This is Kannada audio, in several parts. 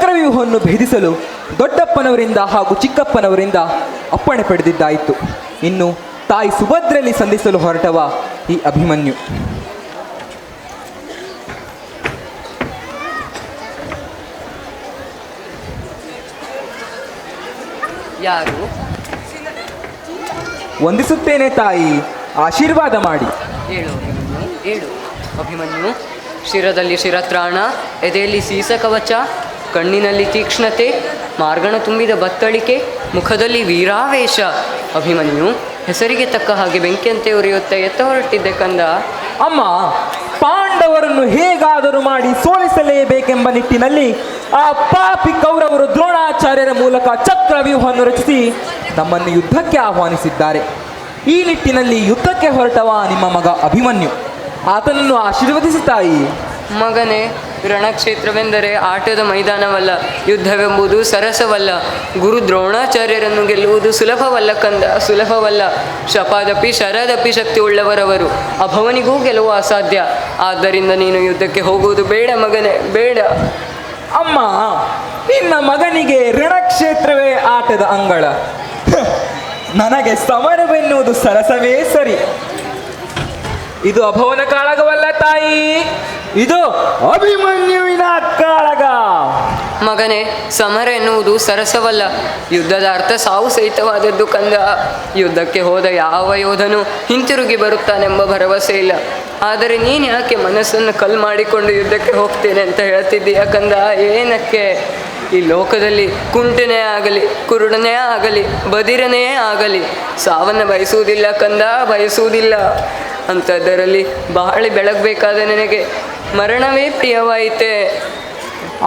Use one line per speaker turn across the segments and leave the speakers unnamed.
ಚಕ್ರವ್ಯೂಹವನ್ನು ಭೇದಿಸಲು ದೊಡ್ಡಪ್ಪನವರಿಂದ ಹಾಗೂ ಚಿಕ್ಕಪ್ಪನವರಿಂದ ಅಪ್ಪಣೆ ಪಡೆದಿದ್ದಾಯಿತು. ಇನ್ನು ತಾಯಿ ಸುಭದ್ರೆಯಲ್ಲಿ ಸಂಧಿಸಲು ಹೊರಟವ ಈ ಅಭಿಮನ್ಯು.
ಯಾರು?
ವಂದಿಸುತ್ತೇನೆ ತಾಯಿ, ಆಶೀರ್ವಾದ ಮಾಡಿ.
ಹೇಳು ಅಭಿಮನ್ಯು, ಹೇಳು ಅಭಿಮನ್ಯು. ಶಿರದಲ್ಲಿ ಶಿರತ್ರಾಣ, ಎದೆಯಲ್ಲಿ ಸೀಸ ಕವಚ, ಕಣ್ಣಿನಲ್ಲಿ ತೀಕ್ಷ್ಣತೆ, ಮಾರ್ಗಣ ತುಂಬಿದ ಬತ್ತಳಿಕೆ, ಮುಖದಲ್ಲಿ ವೀರಾವೇಶ. ಅಭಿಮನ್ಯು, ಹೆಸರಿಗೆ ತಕ್ಕ ಹಾಗೆ ಬೆಂಕಿಯಂತೆ ಉರಿಯುತ್ತಾ ಎತ್ತ ಹೊರಟಿದ್ದೆ ಕಂದ.
ಅಮ್ಮ, ಪಾಂಡವರನ್ನು ಹೇಗಾದರೂ ಮಾಡಿ ಸೋಲಿಸಲೇಬೇಕೆಂಬ ನಿಟ್ಟಿನಲ್ಲಿ ಆ ಪಾಪಿ ಕೌರವರು ದ್ರೋಣಾಚಾರ್ಯರ ಮೂಲಕ ಚಕ್ರವ್ಯೂಹವನ್ನು ರಚಿಸಿ ನಮ್ಮನ್ನು ಯುದ್ಧಕ್ಕೆ ಆಹ್ವಾನಿಸಿದ್ದಾರೆ. ಈ ನಿಟ್ಟಿನಲ್ಲಿ ಯುದ್ಧಕ್ಕೆ ಹೊರಟವ ನಿಮ್ಮ ಮಗ ಅಭಿಮನ್ಯು. ಆತನನ್ನು ಆಶೀರ್ವದಿಸಿ ತಾಯಿ.
ಮಗನೇ, ರಣಕ್ಷೇತ್ರವೆಂದರೆ ಆಟದ ಮೈದಾನವಲ್ಲ, ಯುದ್ಧವೆಂಬುದು ಸರಸವಲ್ಲ. ಗುರು ದ್ರೋಣಾಚಾರ್ಯರನ್ನು ಗೆಲ್ಲುವುದು ಸುಲಭವಲ್ಲ ಕಂದ, ಸುಲಭವಲ್ಲ. ಶಪಾದಪಿ ಶರದಪಿ ಶಕ್ತಿ ಉಳ್ಳವರವರು, ಅಭವನಿಗೂ ಗೆಲುವು ಅಸಾಧ್ಯ. ಆದ್ದರಿಂದ ನೀನು ಯುದ್ಧಕ್ಕೆ ಹೋಗುವುದು ಬೇಡ ಮಗನೇ, ಬೇಡ.
ಅಮ್ಮ, ನಿನ್ನ ಮಗನಿಗೆ ರಣಕ್ಷೇತ್ರವೇ ಆಟದ ಅಂಗಳ, ನನಗೆ ಸಮರವೆನ್ನುವುದು ಸರಸವೇ ಸರಿ. ಇದು ಅಭವನ ಕಾಳಗವಲ್ಲ ತಾಯಿ, ಇದು ಅಭಿಮನ್ಯುವಿನ ಕಾಳಗ.
ಮಗನೇ, ಸಮರ ಎನ್ನುವುದು ಸರಸವಲ್ಲ, ಯುದ್ಧದ ಅರ್ಥ ಸಾವು ಸಹಿತವಾದದ್ದು ಕಂದ. ಯುದ್ಧಕ್ಕೆ ಹೋದ ಯಾವ ಯೋಧನೂ ಹಿಂತಿರುಗಿ ಬರುತ್ತಾನೆಂಬ ಭರವಸೆ ಇಲ್ಲ. ಆದರೆ ನೀನು ಯಾಕೆ ಮನಸ್ಸನ್ನು ಕಲ್ಲು ಮಾಡಿಕೊಂಡು ಯುದ್ಧಕ್ಕೆ ಹೋಗ್ತೇನೆ ಅಂತ ಹೇಳ್ತಿದ್ದೀಯ ಕಂದ? ಏನಕ್ಕೆ? ಈ ಲೋಕದಲ್ಲಿ ಕುಂಟನೇ ಆಗಲಿ, ಕುರುಡನೇ ಆಗಲಿ, ಬದಿರನೇ ಆಗಲಿ ಸಾವನ್ನು ಬಯಸುವುದಿಲ್ಲ ಕಂದ, ಬಯಸುವುದಿಲ್ಲ. ಅಂಥದ್ದರಲ್ಲಿ ಬಾಳಿ ಬೆಳಗಬೇಕಾದ ನನಗೆ ಮರಣವೇ ಪ್ರಿಯವಾಯಿತೆ.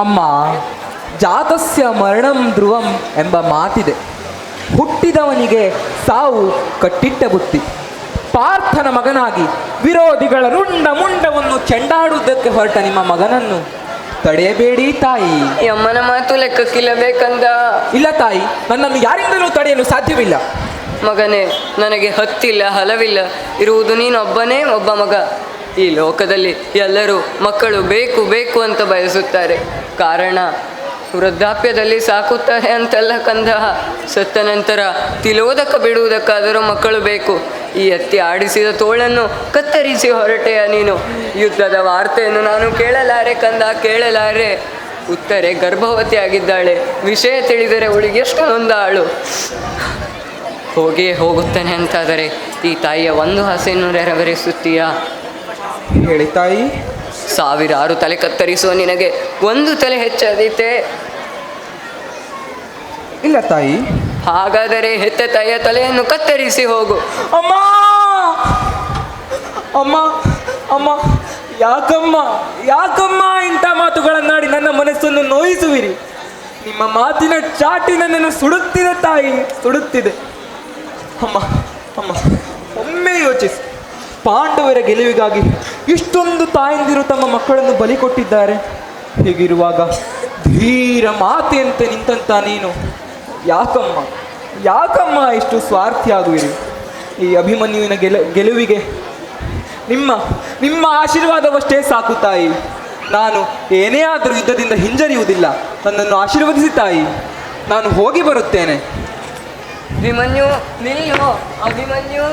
ಅಮ್ಮ, ಜಾತಸ್ಯ ಮರಣಂ ಧ್ರುವಂ ಎಂಬ ಮಾತಿದೆ. ಹುಟ್ಟಿದವನಿಗೆ ಸಾವು ಕಟ್ಟಿಟ್ಟ ಬುತ್ತಿ. ಪಾರ್ಥನ ಮಗನಾಗಿ ವಿರೋಧಿಗಳ ರುಂಡ ಮುಂಡವನ್ನು ಚೆಂಡಾಡುವುದಕ್ಕೆ ಹೊರಟ ನಿಮ್ಮ ಮಗನನ್ನು ತಡೆಯಬೇಡಿ ತಾಯಿ.
ಅಮ್ಮನ ಮಾತು ಲೆಕ್ಕಕ್ಕಿಲ್ಲ ಬೇಕಂದ.
ಇಲ್ಲ ತಾಯಿ, ನನ್ನನ್ನು ಯಾರಿಂದಲೂ ತಡೆಯಲು ಸಾಧ್ಯವಿಲ್ಲ.
ಮಗನೇ, ನನಗೆ ಹತ್ತಿಲ್ಲ, ಹಲವಿಲ್ಲ. ಇರುವುದು ನೀನೊಬ್ಬನೇ ಒಬ್ಬ ಮಗ. ಈ ಲೋಕದಲ್ಲಿ ಎಲ್ಲರೂ ಮಕ್ಕಳು ಬೇಕು ಬೇಕು ಅಂತ ಬಯಸುತ್ತಾರೆ. ಕಾರಣ ವೃದ್ಧಾಪ್ಯದಲ್ಲಿ ಸಾಕುತ್ತಾರೆ ಅಂತಲ್ಲ ಕಂದ. ಸತ್ತ ನಂತರ ತಿಲೋದಕ ಬಿಡುವುದಕ್ಕಾದರೂ ಮಕ್ಕಳು ಬೇಕು. ಈ ಎತ್ತಿ ಆಡಿಸಿದ ತೋಳನ್ನು ಕತ್ತರಿಸಿ ಹೊರಟೆಯ ನೀನು. ಯುದ್ಧದ ವಾರ್ತೆಯನ್ನು ನಾನು ಕೇಳಲಾರೆ ಕಂದ, ಕೇಳಲಾರೆ. ಉತ್ತರೆ ಗರ್ಭವತಿ ಆಗಿದ್ದಾಳೆ. ವಿಷಯ ತಿಳಿದರೆ ಅವಳಿಗೆಷ್ಟು ನೊಂದಾಳು. ಹೋಗಿಯೇ ಹೋಗುತ್ತಾನೆ ಅಂತಾದರೆ ಈ ತಾಯಿಯ ಒಂದು ಆಸೆಯನ್ನು ನೆರವೇರಿಸುತ್ತೀಯಾ?
ಹೇಳಿ ತಾಯಿ.
ಸಾವಿರಾರು ತಲೆ ಕತ್ತರಿಸುವ ನಿನಗೆ ಒಂದು ತಲೆ ಹೆಚ್ಚಾದೀತೆ?
ಇಲ್ಲ ತಾಯಿ.
ಹಾಗಾದರೆ ಹೆತ್ತ ತಾಯಿಯ ತಲೆಯನ್ನು ಕತ್ತರಿಸಿ ಹೋಗು.
ಅಮ್ಮ, ಅಮ್ಮ, ಅಮ್ಮ, ಯಾಕಮ್ಮ, ಯಾಕಮ್ಮ ಇಂಥ ಮಾತುಗಳನ್ನಾಡಿ ನನ್ನ ಮನಸ್ಸನ್ನು ನೋಯಿಸುವಿರಿ? ನಿಮ್ಮ ಮಾತಿನ ಚಾಟಿ ನನ್ನನ್ನು ಸುಡುತ್ತಿದೆ ತಾಯಿ, ಸುಡುತ್ತಿದೆ. ಅಮ್ಮ, ಅಮ್ಮ, ಒಮ್ಮೆ ಯೋಚಿಸಿ. ಪಾಂಡವರ ಗೆಲುವಿಗಾಗಿ ಇಷ್ಟೊಂದು ತಾಯಂದಿರು ತಮ್ಮ ಮಕ್ಕಳನ್ನು ಬಲಿ ಕೊಟ್ಟಿದ್ದಾರೆ. ಹೀಗಿರುವಾಗ ಧೀರ ಮಾತೆಯಂತೆ ನಿಂತಂತ ನೀನು ಯಾಕಮ್ಮ, ಯಾಕಮ್ಮ ಇಷ್ಟು ಸ್ವಾರ್ಥಿಯಾಗುವಿರಿ? ಈ ಅಭಿಮನ್ಯುವಿನ ಗೆಲುವಿಗೆ ನಿಮ್ಮ ಆಶೀರ್ವಾದವಷ್ಟೇ ಸಾಕು ತಾಯಿ. ನಾನು ಏನೇ ಆದರೂ ಯುದ್ಧದಿಂದ ಹಿಂಜರಿಯುವುದಿಲ್ಲ. ನನ್ನನ್ನು ಆಶೀರ್ವದಿಸಿ ತಾಯಿ, ನಾನು ಹೋಗಿ ಬರುತ್ತೇನೆ.
ಅಭಿಮನ್ಯು, ನಿಲ್ಲು ಅಭಿಮನ್ಯು.